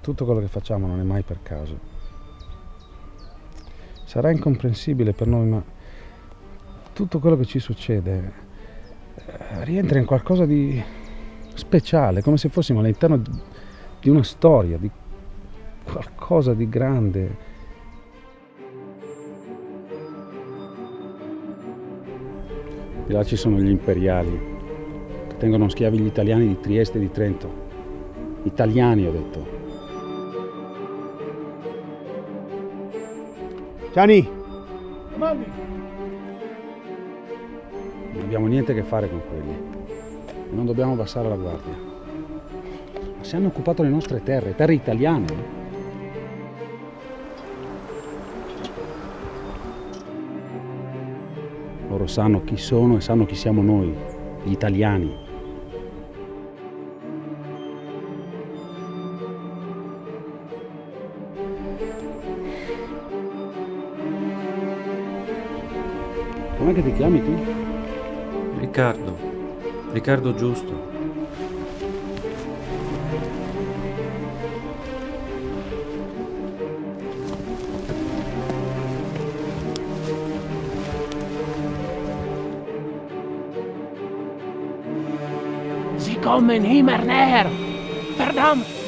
Tutto quello che facciamo non è mai per caso. Sarà incomprensibile per noi, ma tutto quello che ci succede rientra in qualcosa di speciale, come se fossimo all'interno di una storia, di qualcosa di grande. Di là ci sono gli imperiali che tengono schiavi gli italiani di Trieste e di Trento. Italiani, ho detto. Gianni! Non abbiamo niente a che fare con quelli. Non dobbiamo abbassare la guardia. Ma se hanno occupato le nostre terre italiane. Loro sanno chi sono e sanno chi siamo noi, gli italiani. Com'è che ti chiami tu? Riccardo Giusto. Sie kommen immer näher! Verdammt!